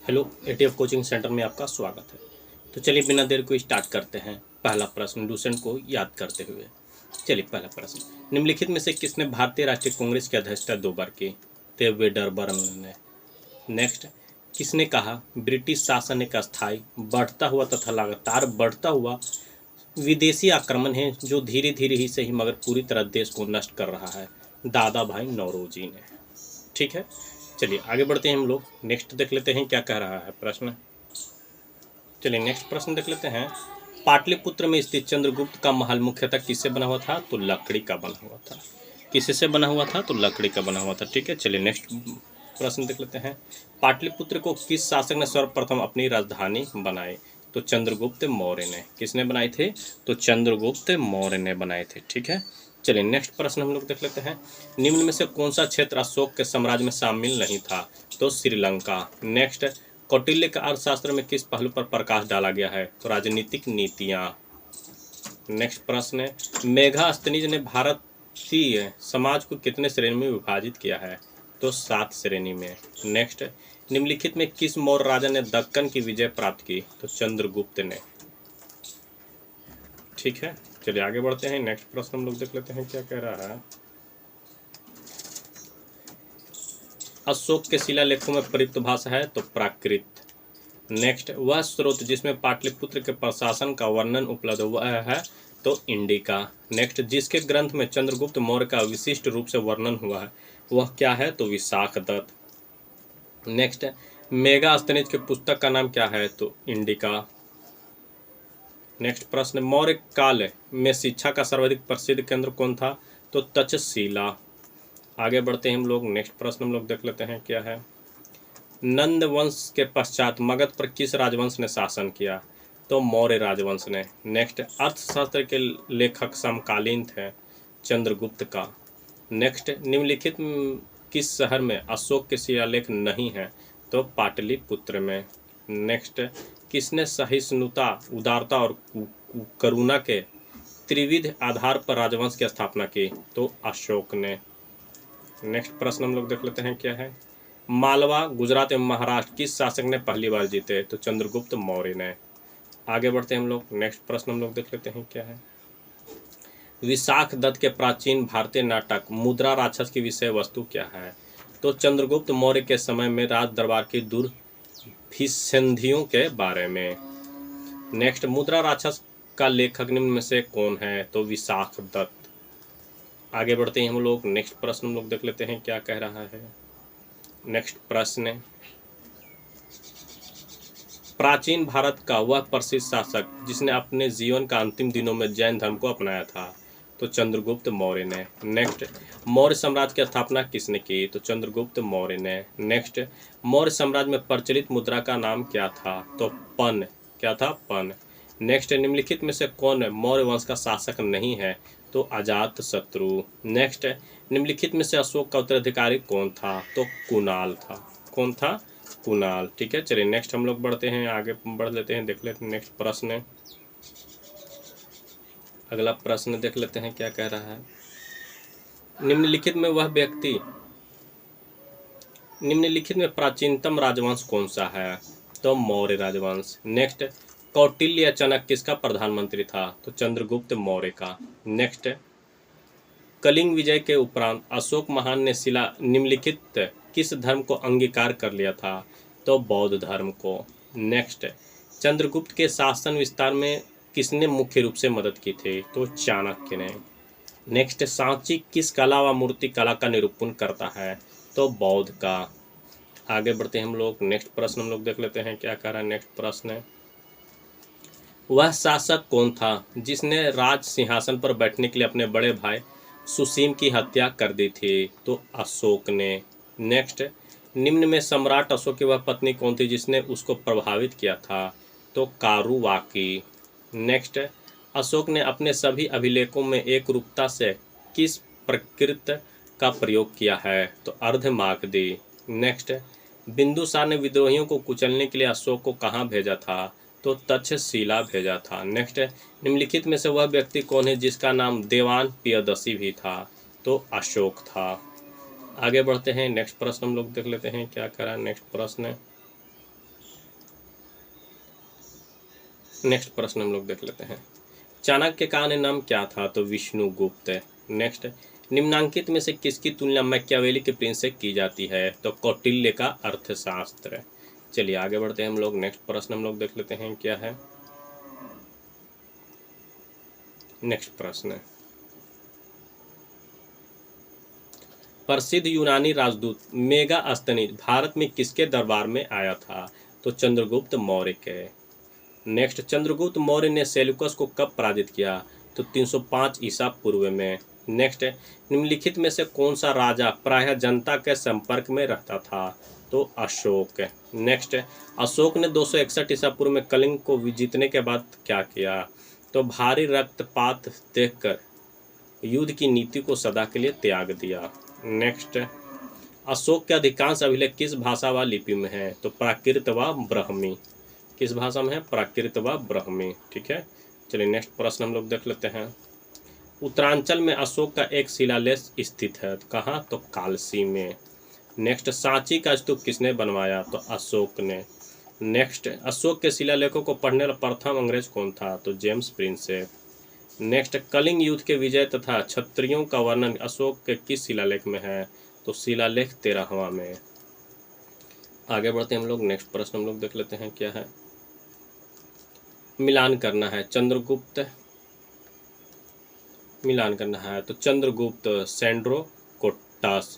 Hello ETF coaching centre में आपका स्वागत है। तो चलिए बिना देर को स्टार्ट करते हैं। पहला प्रश्न लूसेंट को याद करते हुए। चलिए पहला प्रश्न, निम्नलिखित में से किसने भारतीय राष्ट्रीय कांग्रेस की अध्यक्षता 2 बार की? तो वेडरबर्न ने। नेक्स्ट, किसने कहा ब्रिटिश शासन एक अस्थायी, बढ़ता हुआ तथा लगातार बढ़ता हुआ विदेशी आक्रमण है जो धीरे धीरे ही सही मगर पूरी तरह देश को नष्ट कर रहा है? दादा भाई नौरोजी ने। ठीक है, चलिए आगे बढ़ते हैं हम लोग। नेक्स्ट देख लेते हैं क्या कह रहा है प्रश्न। चलिए नेक्स्ट प्रश्न देख लेते हैं। पाटलिपुत्र में स्थित चंद्रगुप्त का महल मुख्यतः किससे बना हुआ था? तो लकड़ी का बना हुआ था। किससे बना हुआ था? तो लकड़ी का बना हुआ था। ठीक है, चलिए नेक्स्ट प्रश्न देख लेते हैं। पाटलिपुत्र को किस शासक ने सर्वप्रथम अपनी राजधानी बनाई? तो चंद्रगुप्त मौर्य ने। किसने बनाए थे? तो चंद्रगुप्त मौर्य ने बनाए थे। ठीक है, चलिए नेक्स्ट प्रश्न हम लोग देख लेते हैं। निम्न में से कौन सा क्षेत्र अशोक के साम्राज्य में शामिल नहीं था? तो श्रीलंका। नेक्स्ट, कौटिल्य के अर्थशास्त्र में किस पहलू पर प्रकाश डाला गया है? तो राजनीतिक नीतियाँ। नेक्स्ट प्रश्न है, मेगास्थनीज ने भारतीय समाज को कितने श्रेणी में विभाजित किया है? तो 7 श्रेणी में। नेक्स्ट, निम्नलिखित में किस मौर्य राजा ने दक्कन की विजय प्राप्त की? तो चंद्रगुप्त ने। ठीक है, चलिए आगे बढ़ते हैं। नेक्स्ट प्रश्न हम लोग देख लेते हैं क्या कह रहा है। अशोक के शिलालेखों में प्रयुक्त भाषा है? तो प्राकृत। नेक्स्ट, वह स्रोत जिसमें पाटलिपुत्र के प्रशासन का वर्णन उपलब्ध हुआ है? तो इंडिका। नेक्स्ट, जिसके ग्रंथ में चंद्रगुप्त मौर्य का विशिष्ट रूप से वर्णन हुआ है वह क्या है? तो विशाखदत्त। नेक्स्ट, मेगास्थनीज के पुस्तक का नाम क्या है? तो इंडिका। नेक्स्ट प्रश्न, मौर्य काल में शिक्षा का सर्वाधिक प्रसिद्ध केंद्र कौन था? तो तक्षशिला। आगे बढ़ते हैं हम लोग। नेक्स्ट प्रश्न हम लोग देख लेते हैं क्या है। नंद वंश के पश्चात मगध पर किस राजवंश ने शासन किया? तो मौर्य राजवंश ने। नेक्स्ट, अर्थशास्त्र के लेखक समकालीन थे चंद्रगुप्त का। नेक्स्ट, निम्नलिखित किस शहर में अशोक के शिलालेख नहीं है? तो पाटलिपुत्र में। नेक्स्ट, किसने सहिष्णुता, उदारता और करुणा के त्रिविध आधार पर राजवंश की स्थापना की? तो अशोक ने। नेक्स्ट प्रश्न हम लोग देख लेते हैं क्या है। मालवा, गुजरात एवं महाराष्ट्र किस शासक ने पहली बार जीते? तो चंद्रगुप्त मौर्य ने। आगे बढ़ते हैं हम लोग। नेक्स्ट प्रश्न हम लोग देख लेते हैं क्या है। विशाखदत्त के प्राचीन भारतीय नाटक मुद्रा राक्षस की विषय वस्तु क्या है? तो चंद्रगुप्त मौर्य के समय में राज दरबार की दुर्भिसंधियों के बारे में। नेक्स्ट, मुद्रा राक्षस का लेखक निम्न में से कौन है? तो विशाखदत्त। आगे बढ़ते हैं हम लोग। नेक्स्ट प्रश्न हम लोग देख लेते हैं क्या कह रहा है। नेक्स्ट प्रश्न, प्राचीन भारत का वह प्रसिद्ध शासक जिसने अपने जीवन का अंतिम दिनों में जैन धर्म को अपनाया था? तो चंद्रगुप्त मौर्य ने। नेक्स्ट, मौर्य साम्राज्य की स्थापना किसने की? तो चंद्रगुप्त मौर्य ने। नेक्स्ट, मौर्य साम्राज्य में प्रचलित मुद्रा का नाम क्या था? तो पन। क्या था? पन। नेक्स्ट, निम्नलिखित में से कौन मौर्य वंश का शासक नहीं है? तो अजात शत्रु। नेक्स्ट, निम्नलिखित में से अशोक का उत्तराधिकारी कौन था? तो कुणाल था। कौन था? कुणाल। ठीक है, चलिए नेक्स्ट हम लोग बढ़ते हैं, आगे बढ़ लेते हैं, देख लेते हैं नेक्स्ट प्रश्न। अगला प्रश्न देख लेते हैं क्या कह रहा है। निम्नलिखित में प्राचीनतम राजवंश कौन सा है? तो मौर्य राजवंश। नेक्स्ट, कौटिल्य या चाणक्य किसका प्रधानमंत्री था? तो चंद्रगुप्त मौर्य का। नेक्स्ट, कलिंग विजय के उपरांत अशोक महान ने निम्नलिखित किस धर्म को अंगीकार कर लिया था? तो बौद्ध धर्म को। नेक्स्ट, चंद्रगुप्त के शासन विस्तार में किसने मुख्य रूप से मदद की थी? तो चाणक्य ने। नेक्स्ट, सांची किस कला व मूर्ति कला का निरूपण करता है? तो बौद्ध का। आगे बढ़ते हैं हम लोग। नेक्स्ट प्रश्न हम लोग देख लेते हैं क्या कह रहा है। नेक्स्ट प्रश्न, वह शासक कौन था जिसने राज सिंहासन पर बैठने के लिए अपने बड़े भाई सुसीम की हत्या कर दी थी? तो अशोक ने। नेक्स्ट, निम्न में सम्राट अशोक की वह पत्नी कौन थी जिसने उसको प्रभावित किया था? तो कारुवाकी। नेक्स्ट, अशोक ने अपने सभी अभिलेखों में एक रूपता से किस प्रकृत का प्रयोग किया है? तो अर्धमागधी। नेक्स्ट, बिंदुसार ने विद्रोहियों को कुचलने के लिए अशोक को कहाँ भेजा था? तो तक्षशिला भेजा था। नेक्स्ट, निम्नलिखित में से वह व्यक्ति कौन है जिसका नाम देवान प्रियदर्शी भी था? तो अशोक था। आगे बढ़ते हैं। नेक्स्ट प्रश्न हम लोग देख लेते हैं क्या कह रहा है। नेक्स्ट प्रश्न, नेक्स्ट प्रश्न हम लोग देख लेते हैं। चाणक्य का अन्य नाम क्या था? तो विष्णुगुप्त। नेक्स्ट, निम्नांकित में से किसकी तुलना मैकियावेली के प्रिंस से की जाती है? तो कौटिल्य का अर्थशास्त्र। चलिए आगे बढ़ते हैं हम लोग। नेक्स्ट प्रश्न हम लोग देख लेते हैं क्या है। नेक्स्ट प्रश्न, प्रसिद्ध यूनानी राजदूत मेगास्थनीज भारत में किसके दरबार में आया था? तो चंद्रगुप्त मौर्य के। नेक्स्ट, चंद्रगुप्त मौर्य ने सेल्यूकस को कब पराजित किया? तो 305 ईसा पूर्व में। नेक्स्ट, निम्नलिखित में से कौन सा राजा प्रायः जनता के संपर्क में रहता था? तो अशोक। नेक्स्ट, अशोक ने 261 ईसा पूर्व में कलिंग को जीतने के बाद क्या किया? तो भारी रक्तपात देखकर युद्ध की नीति को सदा के लिए त्याग दिया। नेक्स्ट, अशोक के अधिकांश अभिलेख किस भाषा व लिपि में है? तो प्राकृत व ब्राह्मी। किस भाषा में है? प्राकृत व ब्राह्मी। ठीक है, चलिए नेक्स्ट प्रश्न हम लोग देख लेते हैं। उत्तरांचल में अशोक का एक शिलालेख स्थित है, कहाँ? तो कालसी में। नेक्स्ट, सांची का स्तूप किसने बनवाया? तो अशोक ने। नेक्स्ट, अशोक के शिलालेखों को पढ़ने वाला प्रथम अंग्रेज कौन था? तो जेम्स प्रिंसेप। नेक्स्ट, कलिंग युद्ध के विजय तथा क्षत्रियों का वर्णन अशोक के किस शिलालेख में है? तो शिलालेख 13वां में। आगे बढ़ते हैं हम लोग। नेक्स्ट प्रश्न हम लोग देख लेते हैं क्या है। मिलान करना है। चंद्रगुप्त, मिलान करना है तो चंद्रगुप्त सैंड्रोकोट्टास,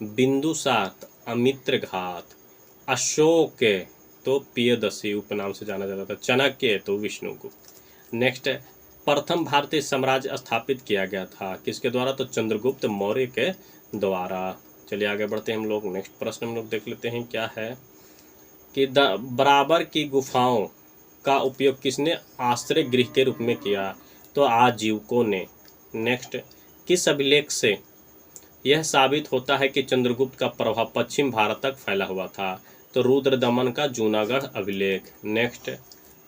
बिंदुसार अमित्रघात, अशोक तो पियदसी उपनाम से जाना जाता था, चाणक्य तो विष्णुगुप्त। नेक्स्ट, प्रथम भारतीय साम्राज्य स्थापित किया गया था किसके द्वारा? तो चंद्रगुप्त मौर्य के द्वारा। चलिए आगे बढ़ते हैं हम लोग। नेक्स्ट प्रश्न हम लोग देख लेते हैं क्या है कि बराबर की गुफाओं का उपयोग किसने आश्रय गृह के रूप में किया? तो आजीवकों ने। नेक्स्ट, किस अभिलेख से यह साबित होता है कि चंद्रगुप्त का प्रभाव पश्चिम भारत तक फैला हुआ था? तो रुद्रदमन का जूनागढ़ अभिलेख। नेक्स्ट,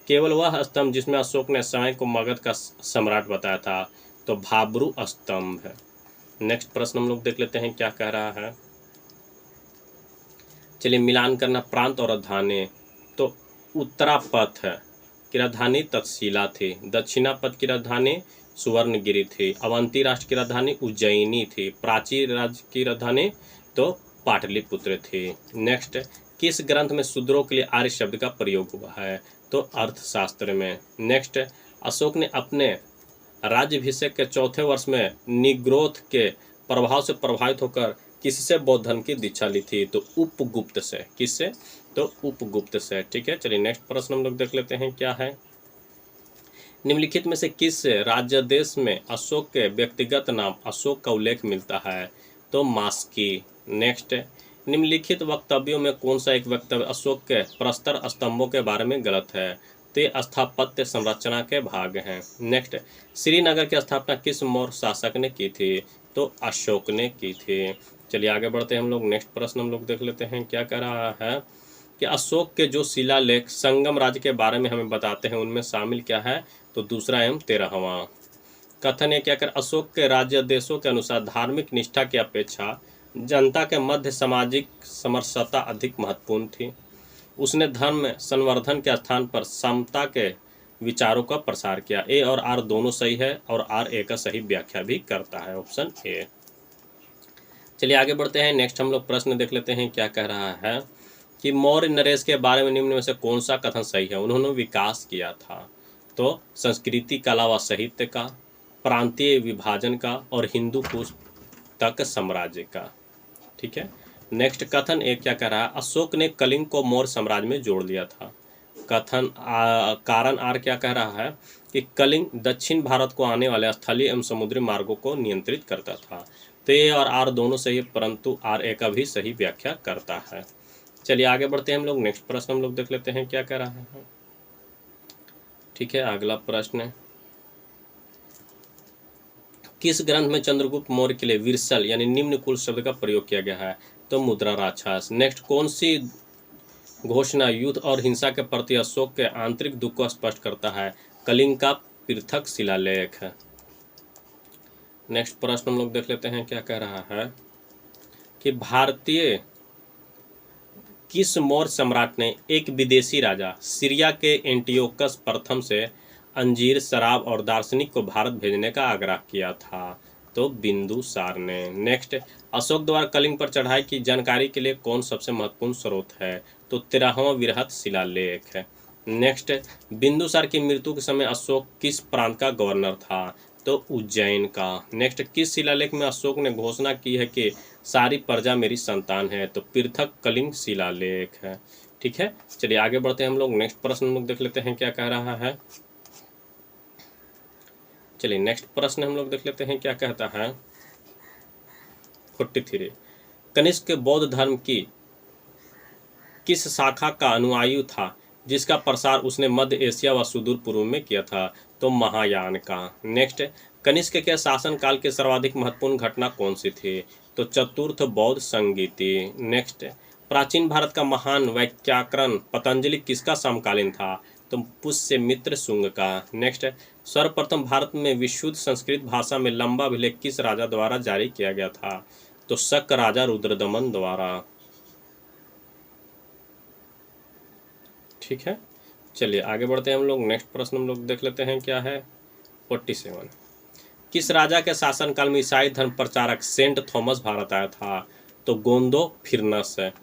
केवल वह स्तंभ जिसमें अशोक ने स्वयं को मगध का सम्राट बताया था? तो भाब्रू स्तंभ है। नेक्स्ट प्रश्न हम लोग देख लेते हैं क्या कह रहा है। चलिए मिलान करना। प्रांत और राजधानी, तो उत्तरापथ की राजधानी तक्षशिला थी, दक्षिणापथ की राजधानी सुवर्णगिरी थी, अवंती राष्ट्र की राजधानी उज्जैनी थी, प्राची राज्य की राजधानी तो पाटलिपुत्र थी। नेक्स्ट, किस ग्रंथ में शूद्रों के लिए आर्य शब्द का प्रयोग हुआ है? तो अर्थशास्त्र में। नेक्स्ट, अशोक ने अपने राज्याभिषेक के चौथे वर्ष में निग्रोध के प्रभाव से प्रभावित होकर किससे बौद्ध धर्म की दीक्षा ली थी? तो उपगुप्त से। किससे? तो उपगुप्त से। ठीक है, चलिए नेक्स्ट प्रश्न हम लोग देख लेते हैं क्या है। निम्नलिखित में से किस राज्य देश में अशोक के व्यक्तिगत नाम अशोक का उल्लेख मिलता है? तो मास्की। नेक्स्ट, निम्नलिखित वक्तव्यों में कौन सा एक वक्तव्य अशोक के प्रस्तर स्तंभों के बारे में गलत है? तो ये स्थापत्य संरचना के भाग हैं। नेक्स्ट, श्रीनगर की स्थापना किस मौर्य शासक ने की थी? तो अशोक ने की थी। चलिए आगे बढ़ते हैं हम लोग। नेक्स्ट प्रश्न हम लोग देख लेते हैं क्या कह रहा है कि अशोक के जो शिलालेख संगम राज्य के बारे में हमें बताते हैं उनमें शामिल क्या है? तो दूसरा एवं 13वां। कथन है क्या कर अशोक के राज्य देशों के अनुसार धार्मिक निष्ठा की अपेक्षा जनता के मध्य सामाजिक समरसता अधिक महत्वपूर्ण थी। उसने धर्म संवर्धन के स्थान पर समता के विचारों का प्रसार किया। ए और आर दोनों सही है और आर ए का सही व्याख्या भी करता है, ऑप्शन ए। चलिए आगे बढ़ते हैं। नेक्स्ट हम लोग प्रश्न देख लेते हैं क्या कह रहा है कि मौर्य नरेश के बारे में निम्न में से कौन सा कथन सही है? उन्होंने विकास किया था। तो संस्कृति, कला व साहित्य का, प्रांतीय विभाजन का और हिंदू कुश तक साम्राज्य का। ठीक है, नेक्स्ट कथन एक क्या कह रहा है? अशोक ने कलिंग को मौर्य साम्राज्य में जोड़ दिया था। कथन कारण आर क्या कह रहा है कि कलिंग दक्षिण भारत को आने वाले स्थलीय एवं समुद्री मार्गों को नियंत्रित करता था। तो ए और आर दोनों सही है, परंतु आर ए का भी सही व्याख्या करता है। चलिए आगे बढ़ते हैं हम लोग। नेक्स्ट प्रश्न हम लोग देख लेते हैं क्या कह रहा है। ठीक है, अगला प्रश्न, किस ग्रंथ में चंद्रगुप्त मौर्य के लिए विरसल यानी निम्न कुल शब्द का प्रयोग किया गया है? तो मुद्रा राक्षस। नेक्स्ट, कौन सी घोषणा युद्ध और हिंसा के प्रति अशोक के आंतरिक दुख को स्पष्ट करता है? कलिंग का पृथक शिलालेख। नेक्स्ट प्रश्न हम लोग देख लेते हैं क्या कह रहा है कि भारतीय किस मौर्य सम्राट ने एक विदेशी राजा सीरिया के एंटियोकस प्रथम से अंजीर, शराब और दार्शनिक को भारत भेजने का आग्रह किया था? तो बिंदुसार ने। नेक्स्ट, अशोक द्वारा कलिंग पर चढ़ाई की जानकारी के लिए कौन सबसे महत्वपूर्ण स्रोत है? तो 13वां वृहत शिलालेख है। नेक्स्ट, बिंदुसार की मृत्यु के समय अशोक किस प्रांत का गवर्नर था? तो उज्जैन का। नेक्स्ट, किस शिलालेख में अशोक ने घोषणा की है कि सारी प्रजा मेरी संतान है? तो पृथक कलिंग शिलालेख है। ठीक है, चलिए आगे बढ़ते हैं हम लोग। नेक्स्ट प्रश्न हम लोग देख लेते हैं क्या कह रहा है। चलिए नेक्स्ट प्रश्न हम लोग देख लेते हैं क्या कहता है। 43, कनिष्क बौद्ध धर्म की किस शाखा का अनुयायी था जिसका प्रसार उसने मध्य एशिया व सुदूर पूर्व में किया था? तो महायान का। नेक्स्ट, कनिष्क के शासनकाल की सर्वाधिक महत्वपूर्ण घटना कौन सी थी? तो चतुर्थ बौद्ध संगीति। नेक्स्ट, प्राचीन भारत का महान वैयाकरण पतंजलि किसका समकालीन था? तो पुष्यमित्र शुंग का। नेक्स्ट, सर्वप्रथम भारत में विशुद्ध संस्कृत भाषा में लंबा अभिलेख किस राजा द्वारा जारी किया गया था? तो शक राजा रुद्रदमन द्वारा। ठीक है, चलिए आगे बढ़ते हैं हम लोग। नेक्स्ट प्रश्न हम लोग देख लेते हैं क्या है। 47, किस राजा के शासनकाल में ईसाई धर्म प्रचारक सेंट थॉमस भारत आया था? तो गोंदो फिरनस है।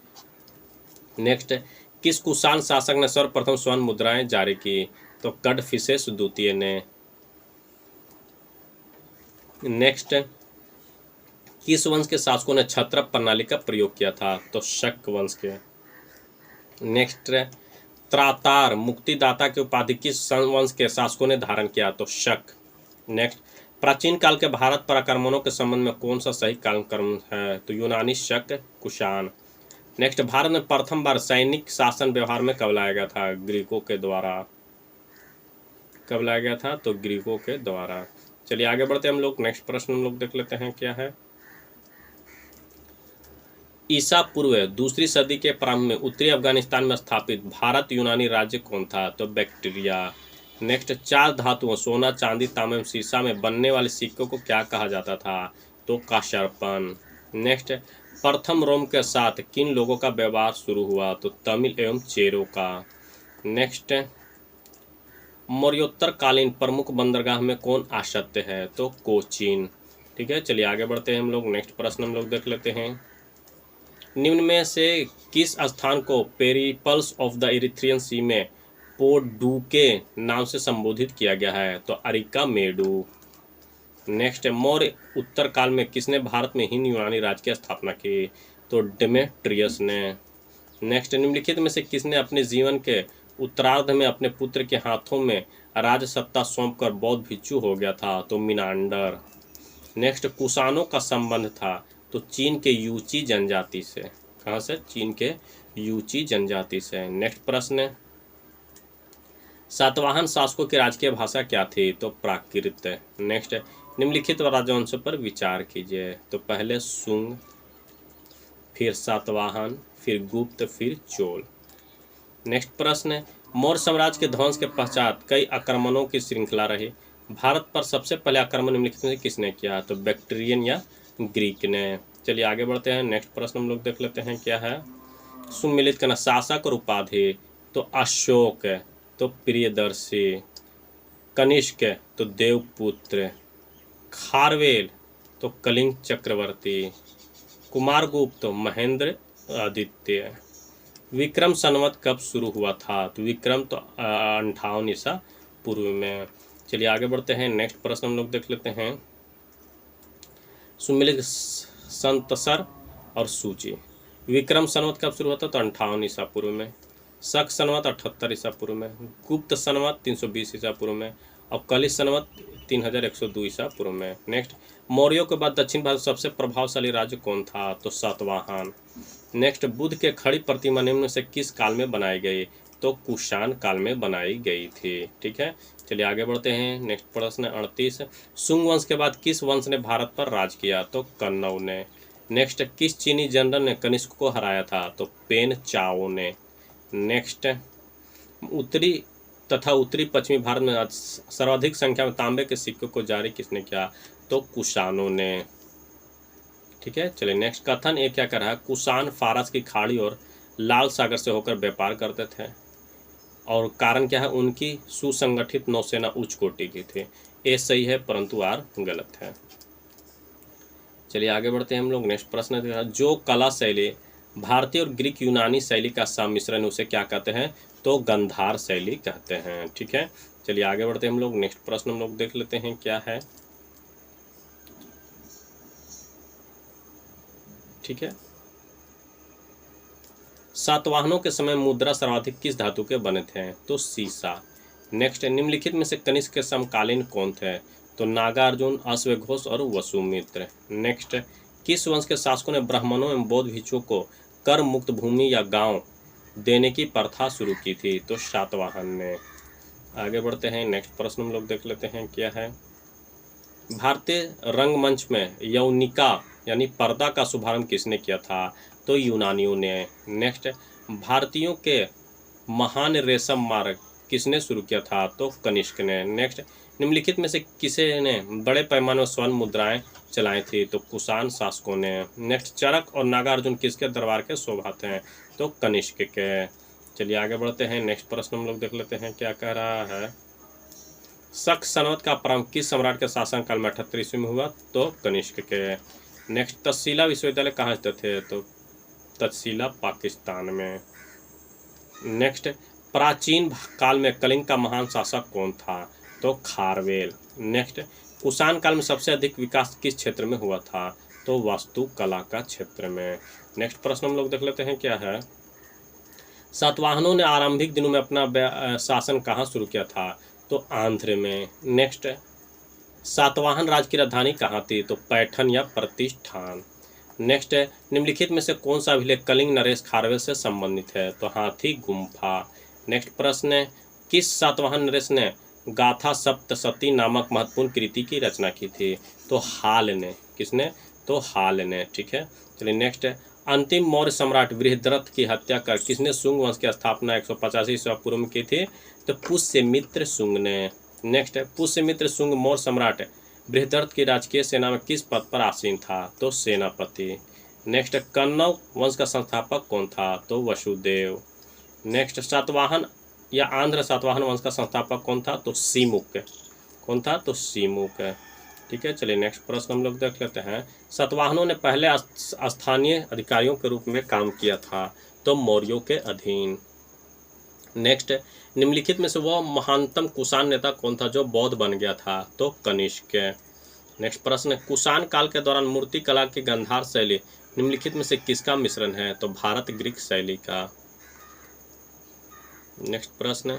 नेक्स्ट, किस कुषाण शासक ने सर्वप्रथम स्वर्ण मुद्राएं जारी की? तो कड़फिसेस द्वितीय ने। नेक्स्ट, किस वंश के शासकों ने क्षत्रप प्रणाली का प्रयोग किया था? तो शक वंश के। नेक्स्ट, त्रातार मुक्तिदाता की उपाधि किस वंश के शासकों ने धारण किया? तो शक। नेक्स्ट, प्राचीन काल के भारत पर आक्रमणों के संबंध में कौन सा सही कालक्रम है? तो यूनानी, शक, कुषाण। नेक्स्ट, भारत में प्रथम बार सैनिक शासन व्यवहार में कब लाया गया था? ग्रीकों के द्वारा। कब लाया गया था? तो ग्रीकों के द्वारा। चलिए आगे बढ़ते हैं हम लोग। नेक्स्ट प्रश्न हम लोग देख लेते हैं क्या है। ईसा पूर्व दूसरी सदी के प्रारंभ में उत्तरी अफगानिस्तान में स्थापित भारत यूनानी राज्य कौन था? तो बैक्टीरिया। नेक्स्ट, 4 धातुओं सोना, चांदी, तांबा एवं सीसा में बनने वाले सिक्कों को क्या कहा जाता था? तो काशरपन। नेक्स्ट, प्रथम रोम के साथ किन लोगों का व्यवहार शुरू हुआ? तो तमिल एवं चेरो का। नेक्स्ट, मौर्योत्तरकालीन प्रमुख बंदरगाह में कौन आसक्त है? तो कोचीन। ठीक है, चलिए आगे बढ़ते हैं हम लोग। नेक्स्ट प्रश्न हम लोग देख लेते हैं। निम्न में से किस स्थान को पेरिपल्स ऑफ द इरिथ्रियन सी में पोडुके नाम से संबोधित किया गया है? तो अरिका मेडू। नेक्स्ट, मौर्य उत्तर काल में किसने भारत में हिंद यूनानी राज्य की स्थापना की? तो डेमेट्रियस ने। नेक्स्ट, निम्नलिखित में से किसने अपने जीवन के उत्तरार्ध में अपने पुत्र के हाथों में राज सत्ता सौंपकर बौद्ध भिक्षु हो गया था? तो मिनांडर। नेक्स्ट, कुषाणों का संबंध था तो चीन के यूची जनजाति से। कहाँ से? चीन के यूची जनजाति से। नेक्स्ट प्रश्न, सातवाहन शासकों की राजकीय भाषा क्या थी? तो प्राकृत। नेक्स्ट, निम्नलिखित राजवंशों पर विचार कीजिए। तो पहले शुंग, फिर सातवाहन, फिर गुप्त, फिर चोल। नेक्स्ट प्रश्न, मौर्य साम्राज्य के ध्वंस के पश्चात कई आक्रमणों की श्रृंखला रही। भारत पर सबसे पहले आक्रमण निम्नलिखित में से किसने किया? तो बैक्ट्रियन या ग्रीक ने। चलिए आगे बढ़ते हैं। नेक्स्ट प्रश्न हम लोग देख लेते हैं क्या है। सुमिलित करना, शासक और उपाधि। तो अशोक, तो प्रियदर्शी। कनिष्क, तो देवपुत्र। खारवेल, तो कलिंग चक्रवर्ती। कुमारगुप्त, तो महेंद्र आदित्य। विक्रम संवत कब शुरू हुआ था? तो विक्रम तो 58 ईसा पूर्व में। चलिए आगे बढ़ते हैं। नेक्स्ट प्रश्न हम लोग देख लेते हैं। सुमिलित संतसर और सूची। विक्रम संवत कब शुरू हुआ था? तो 58 ईसा पूर्व में। शक संवत 78 ईसा पूर्व में। गुप्त संवत 320 ईसा पूर्व में। और कलिश संवत 3102 ईसा पूर्व में। नेक्स्ट, मौर्यों के बाद दक्षिण भारत सबसे प्रभावशाली राज्य कौन था? तो सातवाहन। नेक्स्ट, बुद्ध के खड़ी प्रतिमा निम्न से किस काल में बनाई गई? तो कुषाण काल में बनाई गई थी। ठीक है, चलिए आगे बढ़ते हैं। नेक्स्ट प्रश्न 38, शुंग वंश के बाद किस वंश ने भारत पर राज किया? तो कन्नौ ने। नेक्स्ट, किस चीनी जनरल ने कनिष्क को हराया था? तो पेन चाओ ने। नेक्स्ट, उत्तरी तथा उत्तरी पश्चिमी भारत में सर्वाधिक संख्या में तांबे के सिक्कों को जारी किसने किया? तो कुषाणों ने। ठीक है, चलिए नेक्स्ट, कथन ये क्या कर रहा है? कुषाण फारस की खाड़ी और लाल सागर से होकर व्यापार करते थे। और कारण क्या है, उनकी सुसंगठित नौसेना उच्च कोटि की थी। ए सही है परंतु आर गलत है। चलिए आगे बढ़ते हैं हम लोग। नेक्स्ट प्रश्न है, जो कला शैली भारतीय और ग्रीक यूनानी शैली का सम्मिश्रण उसे क्या कहते हैं, तो गंधार शैली कहते हैं। ठीक है, चलिए आगे बढ़ते हैं हम लोग। नेक्स्ट प्रश्न हम लोग देख लेते हैं क्या है। ठीक है, सातवाहनों के समय मुद्रा सर्वाधिक किस धातु के बने थे, तो सीसा। नेक्स्ट, निम्नलिखित में से कनिष्क के समकालीन कौन थे, तो नागार्जुन, अश्वघोष और वसुमित्र। नेक्स्ट, किस वंश के शासकों ने ब्राह्मणों एवं बौद्ध भिक्षुओं को कर मुक्त भूमि या गांव देने की प्रथा शुरू की थी, तो सातवाहन ने। आगे बढ़ते हैं। नेक्स्ट प्रश्न हम लोग देख लेते हैं क्या है। भारतीय रंगमंच में यौनिका यानी पर्दा का शुभारंभ किसने किया था, तो यूनानियों ने। नेक्स्ट, भारतीयों के महान रेशम मार्ग किसने शुरू किया था, तो कनिष्क ने। नेक्स्ट, निम्नलिखित में से किसे ने बड़े पैमाने पर स्वर्ण मुद्राएं चलाई थी, तो कुषाण शासकों ने। नेक्स्ट, चरक और नागार्जुन किसके दरबार के शोभाते हैं, तो कनिष्क के। चलिए आगे बढ़ते हैं। नेक्स्ट प्रश्न हम लोग देख लेते हैं क्या कह रहा है। शक सनवत का प्रारंभ किस सम्राट के शासनकाल में 78 ईस्वी में हुआ, तो कनिष्क के। नेक्स्ट, तक्षशिला विश्वविद्यालय कहाँ स्थित है, तो तक्षशिला पाकिस्तान में। नेक्स्ट, प्राचीन काल में कलिंग का महान शासक कौन था, तो खारवेल। नेक्स्ट, कुषाण काल में सबसे अधिक विकास किस क्षेत्र में हुआ था, तो वास्तुकला का क्षेत्र में। नेक्स्ट प्रश्न हम लोग देख लेते हैं क्या है। सातवाहनों ने आरंभिक दिनों में अपना शासन कहाँ शुरू किया था, तो आंध्र में। नेक्स्ट, सातवाहन राज्य की राजधानी कहाँ थी, तो पैठन या प्रतिष्ठान। नेक्स्ट, निम्नलिखित में से कौन सा अभिलेख कलिंग नरेश खारवेल से संबंधित है, तो हाथी गुम्फा। नेक्स्ट प्रश्न, किस सातवाहन नरेश ने गाथा सप्तशती नामक महत्वपूर्ण कृति की रचना की थी, तो हाल ने। किसने, तो हाल ने। ठीक है, चलिए नेक्स्ट, अंतिम मौर्य सम्राट बृहद्रथ की हत्या कर किसने शुंग वंश की स्थापना 185 ईस्वी पूर्व में की थी, तो पुष्यमित्र शुंग ने। नेक्स्ट, पुष्यमित्र शुंग मौर्य सम्राट बृहद्रथ की राजकीय सेना में किस पद पर आसीन था, तो सेनापति। नेक्स्ट, कन्नौज वंश का संस्थापक कौन था, तो वसुदेव। नेक्स्ट, सातवाहन या आंध्र सातवाहन वंश का संस्थापक कौन था, तो सीमुक। कौन था, तो सीमुक। ठीक है, चलिए नेक्स्ट प्रश्न हम लोग देख लेते हैं। सातवाहनों ने पहले स्थानीय अधिकारियों के रूप में काम किया था, तो मौर्यों के अधीन। नेक्स्ट, निम्नलिखित में से वह महानतम कुषाण नेता कौन था जो बौद्ध बन गया था, तो कनिष्क। नेक्स्ट प्रश्न, कुषाण काल के दौरान मूर्ति कला की गंधार शैली निम्नलिखित में से किसका मिश्रण है, तो भारत ग्रीक शैली का। नेक्स्ट प्रश्न,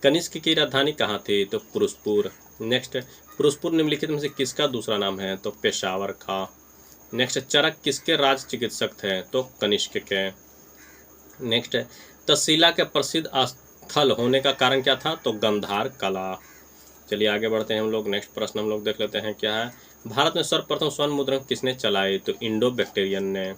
कनिष्क की राजधानी कहाँ थी, तो पुरुषपुर। नेक्स्ट, पुरुषपुर निम्नलिखित में से किसका दूसरा नाम है, तो पेशावर का। नेक्स्ट, चरक किसके राज चिकित्सक थे, तो कनिष्क के। नेक्स्ट, तक्षशिला के प्रसिद्ध स्थल होने का कारण क्या था, तो गंधार कला। चलिए आगे बढ़ते हैं हम लोग। नेक्स्ट प्रश्न हम लोग देख लेते हैं क्या है। भारत में सर्वप्रथम स्वर्ण मुद्रण किसने चलाई, तो इंडो बैक्टीरियन ने।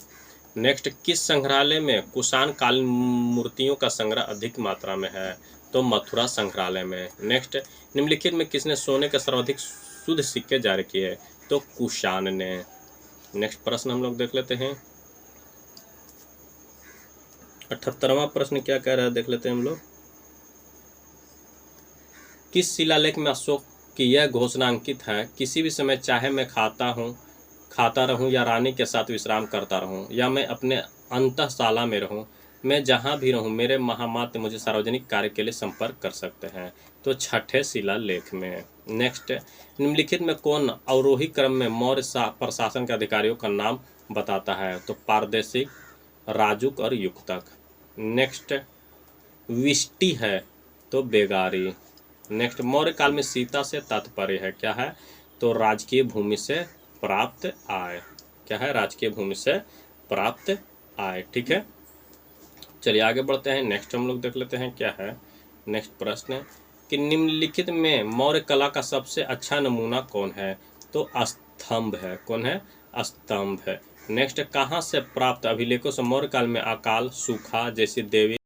नेक्स्ट, किस संग्रहालय में कुषाण कालीन मूर्तियों का संग्रह अधिक मात्रा में है, तो मथुरा संग्रहालय में। नेक्स्ट, निम्नलिखित में किसने सोने के सर्वाधिक शुद्ध सिक्के जारी किए, तो कुषाण ने। नेक्स्ट प्रश्न हम लोग देख लेते हैं। 78वां प्रश्न क्या कह रहा है, देख लेते हैं हम लोग। किस शिलालेख में अशोक की यह घोषणा अंकित है, किसी भी समय चाहे मैं खाता रहूं या रानी के साथ विश्राम करता रहूं या मैं अपने अंतःशाला में रहूं, मैं जहां भी रहूं मेरे महामात्र मुझे सार्वजनिक कार्य के लिए संपर्क कर सकते हैं, तो छठे शिलालेख में। नेक्स्ट, निम्नलिखित में कौन अवरोही क्रम में मौर्य प्रशासन के अधिकारियों का नाम बताता है, तो पारदर्शिक, राजुक और युक्तक। नेक्स्ट, विष्टि है, तो बेगारी। नेक्स्ट, मौर्य काल में सीता से तात्पर्य है क्या है, तो राजकीय भूमि से प्राप्त आय। क्या है, राजकीय भूमि से प्राप्त आय। ठीक है, चलिए आगे बढ़ते हैं। नेक्स्ट हम लोग देख लेते हैं क्या है। नेक्स्ट प्रश्न, कि निम्नलिखित में मौर्य कला का सबसे अच्छा नमूना कौन है, तो स्तंभ है। कौन है, स्तंभ है। नेक्स्ट, कहाँ से प्राप्त अभिलेखों से मौर्य काल में अकाल, सूखा जैसी देवी